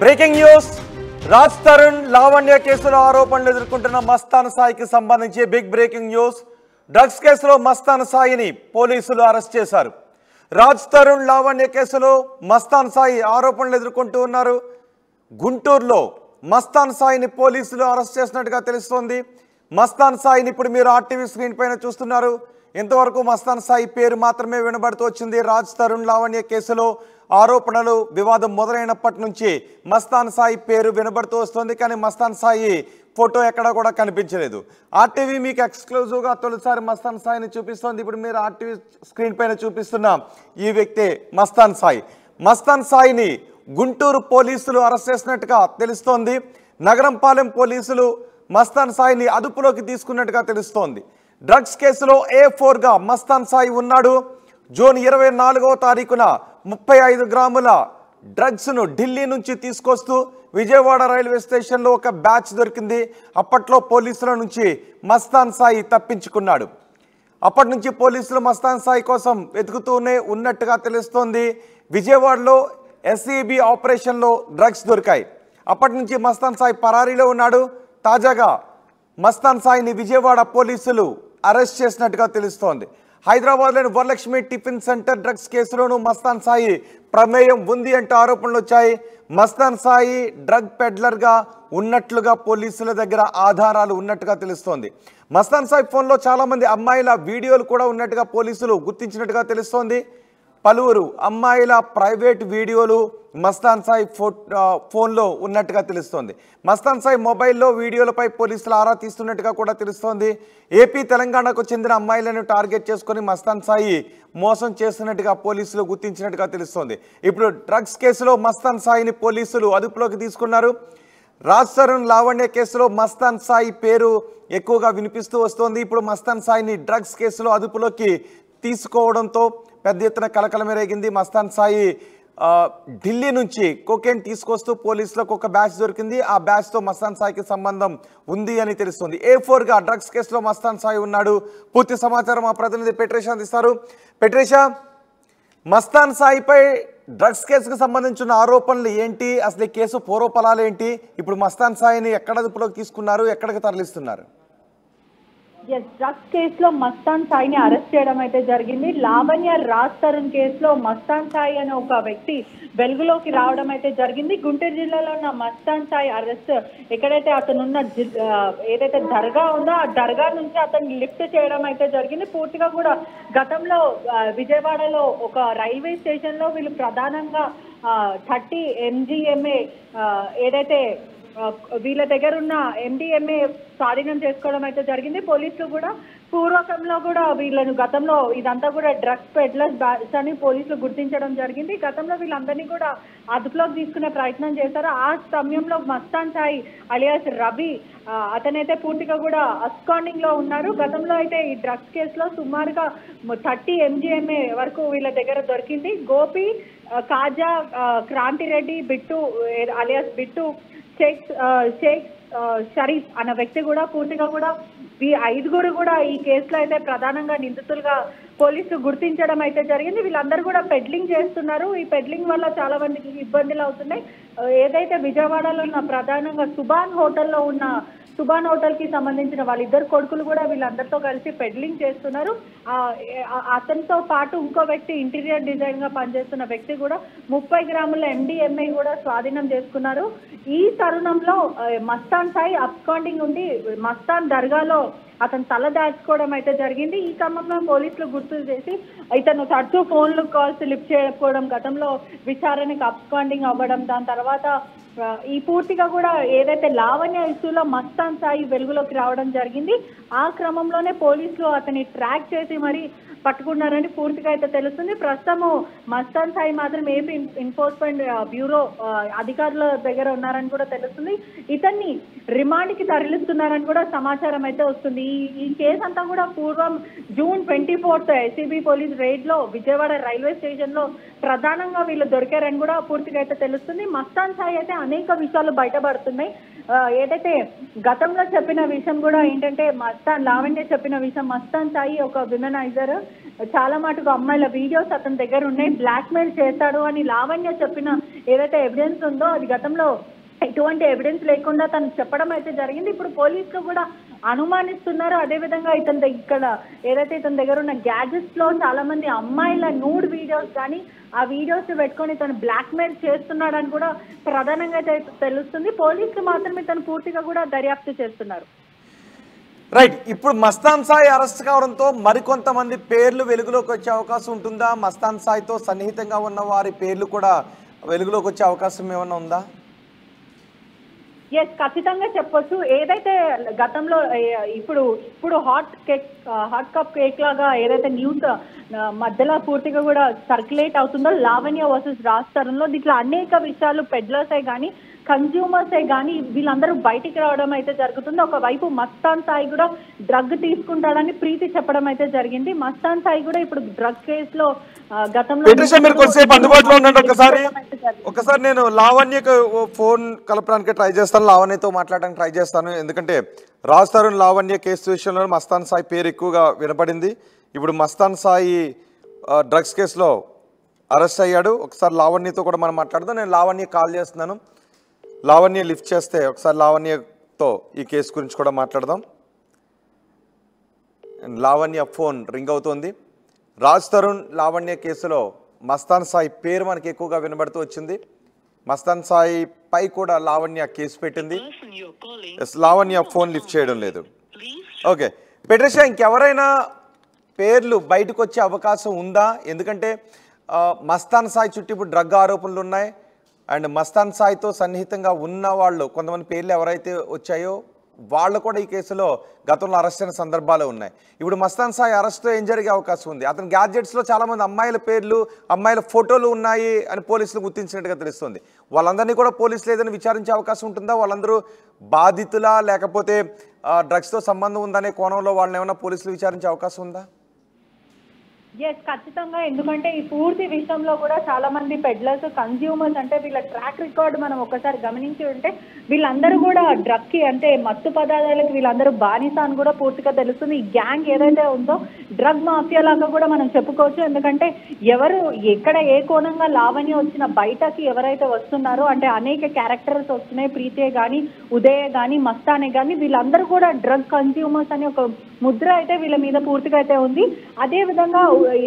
Breaking news Raj Tarun Lavanya కేసులో ఆరోపణలు ఎదుర్కొంటున్న మస్తాన్ సాయికి సంబంధించి బిగ్ బ్రేకింగ్ న్యూస్. డ్రగ్స్ కేసులో మస్తాన్ సాయిని పోలీసులు అరెస్ట్ చేశారు. రాజ్ తరుణ్ లావణ్య కేసులో మస్తాన్ సాయి ఆరోపణలు ఎదుర్కొంటూ ఉన్నారు. గుంటూరులో మస్తాన్ సాయిని పోలీసులు అరెస్ట్ చేసినట్టుగా తెలుస్తోంది. మస్తాన్ సాయిని ఇప్పుడు మీరు ఆర్టీవీ స్క్రీన్ పైన చూస్తున్నారు. ఇంతవరకు మస్తాన్ సాయి పేరు మాత్రమే వినబడుతూ వచ్చింది. రాజ్ తరుణ్ లావణ్య కేసులో ఆరోపణలు వివాదం మొదలైనప్పటి నుంచి మస్తాన్ సాయి పేరు వినబడుతూ వస్తుంది. కానీ మస్తాన్ సాయి ఫోటో ఎక్కడా కూడా కనిపించలేదు. ఆర్టీవీ మీకు ఎక్స్క్లూజివ్గా తొలిసారి మస్తాన్ సాయిని చూపిస్తోంది. ఇప్పుడు మీరు ఆర్టీవీ స్క్రీన్ పైన చూపిస్తున్న ఈ వ్యక్తే మస్తాన్ సాయి. మస్తాన్ సాయిని గుంటూరు పోలీసులు అరెస్ట్ చేసినట్టుగా తెలుస్తోంది. నగరంపాలెం పోలీసులు మస్తాన్ సాయిని అదుపులోకి తీసుకున్నట్టుగా తెలుస్తోంది. డ్రగ్స్ కేసులో A4గా మస్తాన్ సాయి ఉన్నాడు. జూన్ 24వ తారీఖున 35 గ్రాముల డ్రగ్స్ను ఢిల్లీ నుంచి తీసుకొస్తూ విజయవాడ రైల్వే స్టేషన్లో ఒక బ్యాచ్ దొరికింది. అప్పట్లో పోలీసుల నుంచి మస్తాన్ సాయి తప్పించుకున్నాడు. అప్పటి నుంచి పోలీసులు మస్తాన్ సాయి కోసం వెతుకుతూనే ఉన్నట్టుగా తెలుస్తోంది. విజయవాడలో SEB ఆపరేషన్లో డ్రగ్స్ దొరికాయి. అప్పటి నుంచి మస్తాన్ సాయి పరారీలో ఉన్నాడు. తాజాగా మస్తాన్ సాయిని విజయవాడ పోలీసులు అరెస్ట్ చేసినట్టుగా తెలుస్తోంది. హైదరాబాద్లోని వరలక్ష్మి టిఫిన్ సెంటర్ డ్రగ్స్ కేసులోనూ మస్తాన్ సాయి ప్రమేయం ఉంది అంటూ ఆరోపణలు వచ్చాయి. మస్తాన్ సాయి డ్రగ్ పెడ్లర్గా ఉన్నట్లుగా పోలీసుల దగ్గర ఆధారాలు ఉన్నట్టుగా తెలుస్తోంది. మస్తాన్ సాయి ఫోన్లో చాలామంది అమ్మాయిల వీడియోలు కూడా ఉన్నట్టుగా పోలీసులు గుర్తించినట్టుగా తెలుస్తోంది. పలువురు అమ్మాయిల ప్రైవేట్ వీడియోలు మస్తాన్ సాయి ఫోన్లో ఉన్నట్టుగా తెలుస్తోంది. మస్తాన్ సాయి మొబైల్లో వీడియోలపై పోలీసులు ఆరా తీస్తున్నట్టుగా కూడా తెలుస్తోంది. ఏపీ తెలంగాణకు చెందిన అమ్మాయిలను టార్గెట్ చేసుకొని మస్తాన్ సాయి మోసం చేస్తున్నట్టుగా పోలీసులు గుర్తించినట్టుగా తెలుస్తోంది. ఇప్పుడు డ్రగ్స్ కేసులో మస్తాన్ సాయిని పోలీసులు అదుపులోకి తీసుకున్నారు. రాజ్ తరుణ్ లావణ్య కేసులో మస్తాన్ సాయి పేరు ఎక్కువగా వినిపిస్తూ వస్తోంది. ఇప్పుడు మస్తాన్ సాయిని డ్రగ్స్ కేసులో అదుపులోకి తీసుకోవడంతో పెద్ద ఎత్తున కలకలం రేగింది. మస్తాన్ సాయి ఢిల్లీ నుంచి కోకేన్ తీసుకొస్తూ పోలీసులకు ఒక బ్యాచ్ దొరికింది. ఆ బ్యాచ్తో మస్తాన్ సాయికి సంబంధం ఉంది అని తెలుస్తుంది. A4గా డ్రగ్స్ కేసులో మస్తాన్ సాయి ఉన్నాడు. పూర్తి సమాచారం మా ప్రతినిధి పెట్రేషా అందిస్తారు. పెట్రేషా, మస్తాన్ సాయిపై డ్రగ్స్ కేసుకు సంబంధించిన ఆరోపణలు ఏంటి? అసలు ఈ కేసు పూర్వఫలాలు ఏంటి? ఇప్పుడు మస్తాన్ సాయిని ఎక్కడ అదుపులోకి తీసుకున్నారు, ఎక్కడికి తరలిస్తున్నారు? డ్రగ్స్ కేసులో మస్తాన్ సాయిని అరెస్ట్ చేయడం అయితే జరిగింది. లావణ్య రాజ్ తరుణ్ కేసులో మస్తాన్ సాయి అనే ఒక వ్యక్తి వెలుగులోకి రావడం అయితే జరిగింది. గుంటూరు జిల్లాలో ఉన్న మస్తాన్ సాయి అరెస్ట్ ఎక్కడైతే అతనున్న ఏదైతే దర్గా ఉందో ఆ దర్గా నుంచి అతన్ని లిఫ్ట్ చేయడం అయితే జరిగింది. పూర్తిగా కూడా గతంలో విజయవాడలో ఒక రైల్వే స్టేషన్ లో వీళ్ళు ప్రధానంగా 30 MGMA ఏదైతే వీళ్ళ దగ్గర ఉన్న MDMA స్వాధీనం చేసుకోవడం అయితే జరిగింది. పోలీసులు కూడా పూర్వకంలో కూడా వీళ్ళను గతంలో ఇదంతా కూడా డ్రగ్స్ పెడ్లర్స్ బ్యాచ్ అని పోలీసులు గుర్తించడం జరిగింది. గతంలో వీళ్ళందరినీ కూడా అదుపులోకి తీసుకునే ప్రయత్నం చేశారు. ఆ సమయంలో మస్తాన్ సాయి అలియాస్ రవి అతనైతే పూర్తిగా కూడా అబ్స్కాండింగ్ లో ఉన్నారు. గతంలో అయితే ఈ డ్రగ్స్ కేసులో సుమారుగా 30 MGMA వరకు వీళ్ళ దగ్గర దొరికింది. గోపి, కాజా, క్రాంతిరెడ్డి, బిట్టు అలియాస్ బిట్టు, షేక్ షరీఫ్ అన్న వ్యక్తి కూడా పూర్తిగా కూడా ఈ 5గురు కూడా ఈ కేసులో అయితే ప్రధానంగా నిందితులుగా పోలీసులు గుర్తించడం అయితే జరిగింది. వీళ్ళందరూ కూడా పెడ్లింగ్ చేస్తున్నారు. ఈ పెడ్లింగ్ వల్ల చాలా మందికి ఇబ్బందులు అవుతున్నాయి. ఏదైతే విజయవాడలో ఉన్న ప్రధానంగా సుభాన్ హోటల్ కి సంబంధించిన వాళ్ళిద్దరు కొడుకులు కూడా వీళ్ళందరితో కలిసి పెడ్లింగ్ చేస్తున్నారు. అతనితో పాటు ఇంకో వ్యక్తి ఇంటీరియర్ డిజైన్ గా పనిచేస్తున్న వ్యక్తి కూడా 30 గ్రాముల MDMA కూడా స్వాధీనం చేసుకున్నారు. ఈ తరుణంలో మస్తాన్ సాయి అబ్స్కాండింగ్ ఉండి మస్తాన్ దర్గాలో అతను తల దాచుకోవడం అయితే జరిగింది. ఈ క్రమంలో పోలీసులు గుర్తు చేసి ఇతను తరచూ ఫోన్లు కాల్స్ లిఫ్ట్ చేయకపోవడం, గతంలో విచారణకు అబ్స్కాండింగ్ అవ్వడం, దాని తర్వాత ఈ పూర్తిగా కూడా ఏదైతే లావణ్య ఇష్యూలో మస్తాన్ సాయి వెలుగులోకి రావడం జరిగింది. ఆ క్రమంలోనే పోలీసులు అతన్ని ట్రాక్ చేసి మరి పట్టుకున్నారని పూర్తిగా అయితే తెలుస్తుంది. ప్రస్తుతము మస్తాన్ సాయి మాత్రం ఏపీ ఎన్ఫోర్స్మెంట్ బ్యూరో అధికారుల దగ్గర ఉన్నారని కూడా తెలుస్తుంది. ఇతన్ని రిమాండ్కి తరలిస్తున్నారని కూడా సమాచారం అయితే వస్తుంది. ఈ కేసు అంతా కూడా పూర్వం June 24th SEB police raid లో విజయవాడ రైల్వే స్టేషన్ లో ప్రధానంగా వీళ్ళు దొరికారని కూడా పూర్తిగా అయితే తెలుస్తుంది. మస్తాన్ సాయి అయితే అనేక విషయాలు బయటపడుతున్నాయి. ఏదైతే గతంలో చెప్పిన విషయం కూడా ఏంటంటే లావణ్య చెప్పిన విషయం, మస్తాన్ సాయి ఒక విమెనైజర్, చాలా మటుకు అమ్మాయిల వీడియోస్ అతని దగ్గర ఉన్నాయి, బ్లాక్ మెయిల్ చేస్తాడు అని లావణ్య చెప్పిన ఏదైతే ఎవిడెన్స్ ఉందో అది గతంలో ఎటువంటి ఎవిడెన్స్ లేకుండా తను చెప్పడం అయితే జరిగింది. ఇప్పుడు పోలీసులు కూడా అనుమానిస్తున్నారు. అదేవిధంగా ఇక్కడ ఏదైతే ఇతని దగ్గర ఉన్న గ్యాజెట్స్ లో చాలా మంది అమ్మాయిల నూడ్ వీడియోస్ కానీ ఆ వీడియోస్ పెట్టుకొని తను బ్లాక్ మెయిల్ చేస్తున్నాడని కూడా ప్రధానంగా అయితే తెలుస్తుంది. పోలీసులు మాత్రమే తను పూర్తిగా కూడా దర్యాప్తు చేస్తున్నారు. రైట్, ఇప్పుడు మస్తాన్ సాయి అరెస్ట్ కావడంతో మరికొంతమంది పేర్లు వెలుగులోకి వచ్చే అవకాశం ఉంటుందా? మస్తాన్ సాయితో సన్నిహితంగా ఉన్న వారి పేర్లు కూడా వెలుగులోకి వచ్చే అవకాశం ఏమన్నా ఉందా? ఎస్, ఖచ్చితంగా చెప్పొచ్చు. ఏదైతే గతంలో ఇప్పుడు హాట్ కప్ కేక్ లాగా ఏదైతే న్యూస్ మధ్యలో పూర్తిగా కూడా సర్క్యులేట్ అవుతుందో లావణ్య వర్సెస్ రాజ్ తరుణ్ లో, దీంట్లో అనేక విషయాలు పెడ్లర్సే కానీ కన్జ్యూమర్సే కానీ వీళ్ళందరూ బయటికి రావడం అయితే జరుగుతుంది. ఒకవైపు మస్తాన్ సాయి కూడా డ్రగ్ తీసుకుంటాడని ప్రీతి చెప్పడం అయితే జరిగింది. మస్తాన్ సాయి కూడా ఇప్పుడు డ్రగ్ కేసులో గతంలో అందుబాటులో ఉండండి. ఒకసారి నేను లావణ్యకు ఫోన్ కలపడానికి ట్రై చేస్తాను, లావణ్యతో మాట్లాడడానికి ట్రై చేస్తాను. ఎందుకంటే రాజ్ తరుణ్ లావణ్య కేసు విషయంలో మస్తాన్ సాయి పేరు ఎక్కువగా వినపడింది. ఇప్పుడు మస్తాన్ సాయి డ్రగ్స్ కేసులో అరెస్ట్ అయ్యాడు. ఒకసారి లావణ్యతో కూడా మనం మాట్లాడదాం. నేను లావణ్య కాల్ చేస్తున్నాను, లావణ్య లిఫ్ట్ చేస్తే ఒకసారి లావణ్యతో ఈ కేసు గురించి కూడా మాట్లాడదాం. లావణ్య ఫోన్ రింగ్ అవుతోంది. రాజ్ తరుణ్ లావణ్య కేసులో మస్తాన్ సాయి పేరు మనకి ఎక్కువగా వినబడుతూ వచ్చింది. మస్తాన్ సాయి పై కూడా లావణ్య కేసు పెట్టింది. లావణ్య ఫోన్ లిఫ్ట్ చేయడం లేదు. ఓకే పెట్రిషా, ఇంకెవరైనా పేర్లు బయటకు వచ్చే అవకాశం ఉందా? ఎందుకంటే మస్తాన్ సాయి చుట్టూ ఇప్పుడు డ్రగ్ ఆరోపణలు ఉన్నాయి. అండ్ మస్తాన్ సాయితో సన్నిహితంగా ఉన్న వాళ్ళు కొంతమంది పేర్లు ఎవరైతే వచ్చాయో వాళ్ళు కూడా ఈ కేసులో గతంలో అరెస్ట్ అయిన సందర్భాలు ఉన్నాయి. ఇప్పుడు మస్తాన్ సాయి అరెస్ట్లో ఏం జరిగే అవకాశం ఉంది? అతని గ్యాడ్జెట్స్లో చాలామంది అమ్మాయిల పేర్లు, అమ్మాయిల ఫోటోలు ఉన్నాయి అని పోలీసులు గుర్తించినట్టుగా తెలుస్తుంది. వాళ్ళందరినీ కూడా పోలీసులు ఏదైనా విచారించే అవకాశం ఉంటుందా? వాళ్ళందరూ బాధితులా లేకపోతే డ్రగ్స్తో సంబంధం ఉందనే కోణంలో వాళ్ళని ఏమైనా పోలీసులు విచారించే అవకాశం ఉందా? ఎస్, ఖచ్చితంగా. ఎందుకంటే ఈ పూర్తి విషయంలో కూడా చాలా మంది పెడ్లర్స్, కన్జ్యూమర్స్ అంటే వీళ్ళ ట్రాక్ రికార్డ్ మనం ఒకసారి గమనించి ఉంటే వీళ్ళందరూ కూడా డ్రగ్ కి అంటే మత్తు పదార్థాలకు వీళ్ళందరూ బానిస అని కూడా పూర్తిగా తెలుస్తుంది. ఈ గ్యాంగ్ ఏదైతే ఉందో డ్రగ్ మాఫియా లాగా కూడా మనం చెప్పుకోవచ్చు. ఎందుకంటే ఎవరు ఎక్కడ ఏ కోణంగా లావణ్య వచ్చిన బయటకి ఎవరైతే వస్తున్నారో అంటే అనేక క్యారెక్టర్స్ వస్తున్నాయి, ప్రీతే కానీ ఉదయ్ కానీ మస్తానే కానీ వీళ్ళందరూ కూడా డ్రగ్ కన్జ్యూమర్స్ అని ఒక ముద్ర అయితే వీళ్ళ మీద పూర్తిగా అయితే ఉంది. అదే విధంగా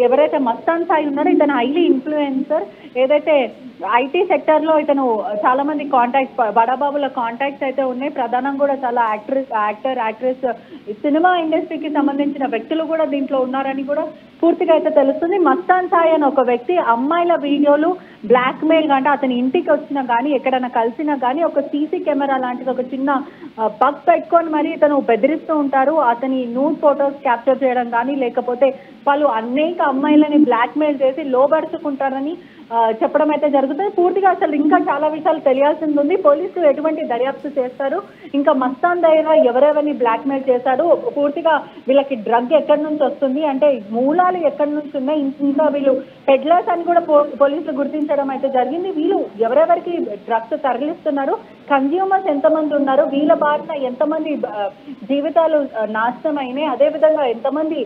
ఎవరైతే మస్తాన్ సాయి ఉన్నారో ఇతను హైలీ ఇన్ఫ్లుయెన్సర్. ఏదైతే ఐటీ సెక్టర్ లో ఇతను చాలా మంది కాంటాక్ట్స్, బడాబాబుల కాంటాక్ట్స్ అయితే ఉన్నాయి. ప్రధానంగా కూడా చాలా యాక్టర్ యాక్ట్రెస్ సినిమా ఇండస్ట్రీకి సంబంధించిన వ్యక్తులు కూడా దీంట్లో ఉన్నారని కూడా పూర్తిగా అయితే తెలుస్తుంది. మస్తాన్ సాయి అని ఒక వ్యక్తి అమ్మాయిల వీడియోలు బ్లాక్ మెయిల్ అంటే అతని ఇంటికి వచ్చినా కానీ ఎక్కడైనా కలిసినా కానీ ఒక సీసీ కెమెరా లాంటిది ఒక చిన్న బగ్ పెట్టుకొని మరి ఇతను బెదిరిస్తూ ఉంటారు. అతని న్యూడ్ ఫొటోస్ క్యాప్చర్ చేయడం కానీ లేకపోతే వాళ్ళు అనేక అమ్మాయిలని బ్లాక్ మెయిల్ చేసి లోబరుచుకుంటారని చెప్పడం అయితే జరుగుతుంది. పూర్తిగా అసలు ఇంకా చాలా విషయాలు తెలియాల్సింది ఉంది. పోలీసులు ఎటువంటి దర్యాప్తు చేస్తారు, ఇంకా మస్తాన్ దగ్గర ఎవరెవరిని బ్లాక్ మెయిల్ చేశాడు, పూర్తిగా వీళ్ళకి డ్రగ్ ఎక్కడి నుంచి వస్తుంది అంటే మూలాలు ఎక్కడి నుంచి ఉన్నాయి, ఇంకా వీళ్ళు పెడ్లర్స్ అని కూడా పోలీసులు గుర్తించడం అయితే జరిగింది. వీళ్ళు ఎవరెవరికి డ్రగ్స్ తరలిస్తున్నారు, కన్జ్యూమర్స్ ఎంతమంది ఉన్నారు, వీళ్ళ బారిన ఎంతమంది జీవితాలు నాశనం అయినాయి, అదేవిధంగా ఎంతమంది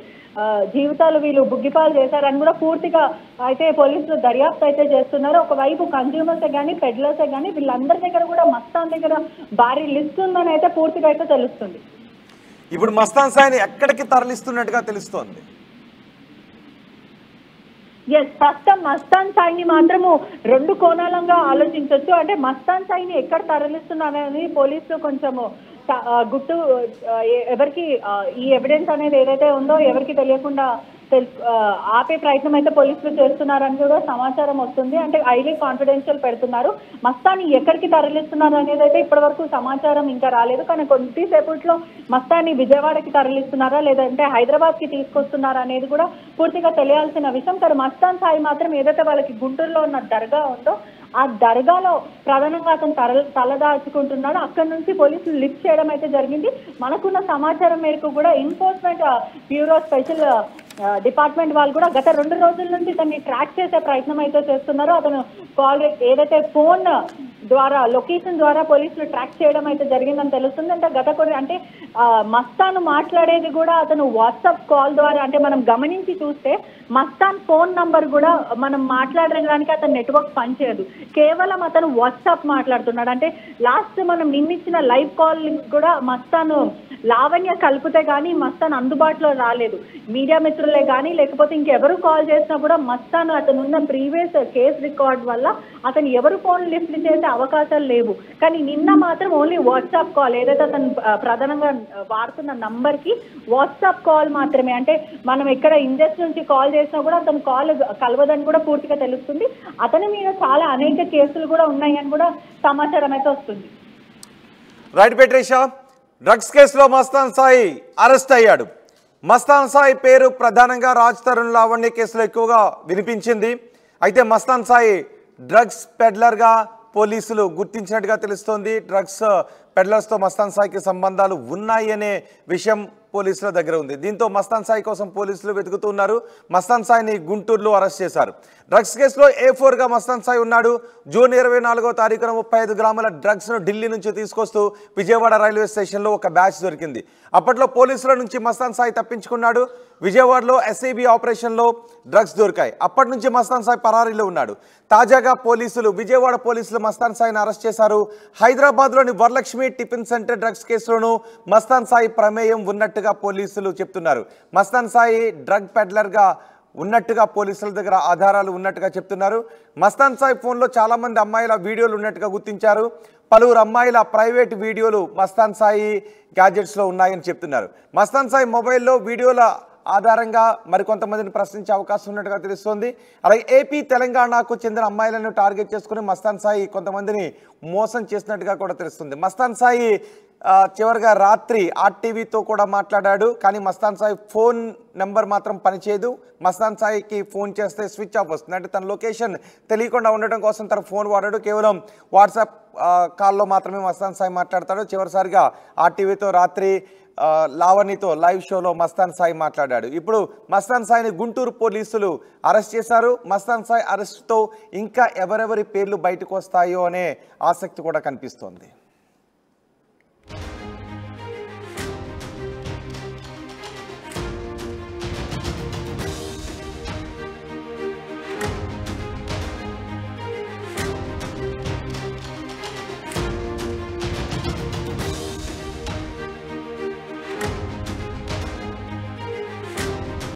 జీవితాలు వీళ్ళు బుగ్గిపాలు చేశారని కూడా పూర్తిగా అయితే పోలీసులు దర్యాప్తు అయితే చేస్తున్నారు. ఒకవైపు కన్జ్యూమర్సే కానీ పెడ్లర్సే కానీ వీళ్ళందరి దగ్గర కూడా మస్తాన్ దగ్గర భారీ లిస్ట్ ఉందని అయితే పూర్తిగా అయితే తెలుస్తుంది. ఇప్పుడు మస్తాన్ సాయిని ఎక్కడికి తరలిస్తున్నట్టుగా తెలుస్తోంది? ఎస్, ప్రస్తుతం మస్తాన్ సాయిని మాత్రము రెండు కోణాలంగా ఆలోచించవచ్చు. అంటే మస్తాన్ సాయిని ఎక్కడ తరలిస్తున్నారని పోలీసులు కొంచెము గుట్టు ఎవరికి ఈ ఎవిడెన్స్ అనేది ఏదైతే ఉందో ఎవరికి తెలియకుండా ఆపే ప్రయత్నం అయితే పోలీసులు చేస్తున్నారని కూడా సమాచారం వస్తుంది. అంటే హైలీ కాన్ఫిడెన్షియల్ పెడుతున్నారు. మస్తాని ఎక్కడికి తరలిస్తున్నారు అనేది అయితే ఇప్పటి వరకు సమాచారం ఇంకా రాలేదు. కానీ కొద్దిసేపట్లో మస్తాని విజయవాడకి తరలిస్తున్నారా లేదంటే హైదరాబాద్ కి తీసుకొస్తున్నారా అనేది కూడా పూర్తిగా తెలియాల్సిన విషయం. కానీ మస్తాన్ సాయి మాత్రం ఏదైతే వాళ్ళకి గుంటూరులో ఉన్న దర్గా ఉందో ఆ దర్గాలో ప్రధానంగా అతను తలదాచుకుంటున్నాడు. అక్కడి నుంచి పోలీసులు లిఫ్ట్ చేయడం అయితే జరిగింది. మనకున్న సమాచారం మేరకు కూడా ఎన్ఫోర్స్మెంట్ బ్యూరో స్పెషల్ డిపార్ట్మెంట్ వాళ్ళు కూడా గత 2 రోజుల నుంచి దాన్ని ట్రాక్ చేసే ప్రయత్నం అయితే చేస్తున్నారు. అతను కాల్ ఏదైతే ఫోన్ ద్వారా లొకేషన్ ద్వారా పోలీసులు ట్రాక్ చేయడం అయితే జరిగిందని తెలుస్తుంది. అంటే గత కొన్ని అంటే మస్తాన్ మాట్లాడేది కూడా అతను వాట్సాప్ కాల్ ద్వారా, అంటే మనం గమనించి చూస్తే మస్తాన్ ఫోన్ నంబర్ కూడా మనం మాట్లాడడానికి అతను నెట్వర్క్ పనిచేయదు, కేవలం అతను వాట్సాప్ మాట్లాడుతున్నాడు. అంటే లాస్ట్ మనం నిన్నిచ్చిన లైవ్ కాల్ కూడా మస్తాన్ లావణ్య కలిపితే కానీ మస్తాన్ అందుబాటులో రాలేదు. మీడియా మిత్రులే కానీ లేకపోతే ఇంకెవరు కాల్ చేసినా కూడా మస్తాన్ అతను ఉన్న ప్రీవియస్ కేసు రికార్డ్ వల్ల అతను ఎవరు ఫోన్ లిఫ్ట్ చేసే అవకాశాలు లేవు. కానీ నిన్న మాత్రం ఓన్లీ వాట్సాప్ కాల్, ఏదైతే అతను ప్రధానంగా వాడుతున్న నంబర్ కి వాట్సాప్ కాల్ మాత్రమే. అంటే మనం ఎక్కడ ఇండస్ నుంచి కాల్ చేసినా కూడా అతను కాల్ కలవదని కూడా పూర్తిగా తెలుస్తుంది. అతని మీద చాలా అనేక కేసులు కూడా ఉన్నాయని కూడా సమాచారం అయితే వస్తుంది. రైట్ పెట్రేషా, డ్రగ్స్ కేసులో మస్తాన్ సాయి అరెస్ట్ అయ్యాడు. మస్తాన్ సాయి పేరు ప్రధానంగా రాజ్ తరుణ్ లావణ్య కేసులో ఎక్కువగా వినిపించింది. అయితే మస్తాన్ సాయి డ్రగ్స్ పెడ్లర్గా పోలీసులు గుర్తించినట్టుగా తెలుస్తోంది. డ్రగ్స్ పెడ్లర్స్తో మస్తాన్ సాయికి సంబంధాలు ఉన్నాయి అనే విషయం పోలీసుల దగ్గర ఉంది. దీంతో మస్తాన్ సాయి కోసం పోలీసులు వెతుకుతున్నారు. మస్తాన్ సాయిని గుంటూరులో అరెస్ట్ చేశారు. డ్రగ్స్ కేసులో A4గా మస్తాన్ సాయి ఉన్నాడు. జూన్ 24వ తారీఖున 35 గ్రాముల డ్రగ్స్ను ఢిల్లీ నుంచి తీసుకొస్తూ విజయవాడ రైల్వే స్టేషన్లో ఒక బ్యాచ్ దొరికింది. అప్పట్లో పోలీసుల నుంచి మస్తాన్ సాయి తప్పించుకున్నాడు. విజయవాడలో SIB ఆపరేషన్లో డ్రగ్స్ దొరికాయి. అప్పటి నుంచి మస్తాన్ సాయి పరారీలో ఉన్నాడు. తాజాగా విజయవాడ పోలీసులు మస్తాన్ సాయిని అరెస్ట్ చేశారు. హైదరాబాద్లోని వరలక్ష్మి టిఫిన్ సెంటర్ డ్రగ్స్ కేసులోనూ మస్తాన్ సాయి ప్రమేయం ఉన్నట్టుగా పోలీసులు చెప్తున్నారు. మస్తాన్ సాయి డ్రగ్ పెడ్లర్గా ఉన్నట్టుగా పోలీసుల దగ్గర ఆధారాలు ఉన్నట్టుగా చెప్తున్నారు. మస్తాన్ సాయి ఫోన్లో చాలామంది అమ్మాయిల వీడియోలు ఉన్నట్టుగా గుర్తించారు. పలువురు అమ్మాయిల ప్రైవేట్ వీడియోలు మస్తాన్ సాయి గ్యాజెట్స్లో ఉన్నాయని చెప్తున్నారు. మస్తాన్ సాయి మొబైల్లో వీడియోల ఆధారంగా మరికొంతమందిని ప్రశ్నించే అవకాశం ఉన్నట్టుగా తెలుస్తోంది. అలాగే ఏపీ తెలంగాణకు చెందిన అమ్మాయిలను టార్గెట్ చేసుకుని మస్తాన్ సాయి కొంతమందిని మోసం చేసినట్టుగా కూడా తెలుస్తుంది. మస్తాన్ సాయి చివరిగా రాత్రి ఆర్టీవీతో కూడా మాట్లాడాడు. కానీ మస్తాన్ సాయి ఫోన్ నెంబర్ మాత్రం పనిచేయదు. మస్తాన్ సాయికి ఫోన్ చేస్తే స్విచ్ ఆఫ్ వస్తుంది. అంటే తన లొకేషన్ తెలియకుండా ఉండటం కోసం తన ఫోన్ వాడాడు. కేవలం వాట్సాప్ కాల్లో మాత్రమే మస్తాన్ సాయి మాట్లాడతాడు. చివరిసారిగా ఆర్టీవీతో రాత్రి లావణితో లైవ్ షోలో మస్తాన్ సాయి మాట్లాడాడు. ఇప్పుడు మస్తాన్ సాయిని గుంటూరు పోలీసులు అరెస్ట్ చేశారు. మస్తాన్ సాయి అరెస్ట్తో ఇంకా ఎవరెవరి పేర్లు బయటకు వస్తాయో అనే ఆసక్తి కూడా కనిపిస్తోంది.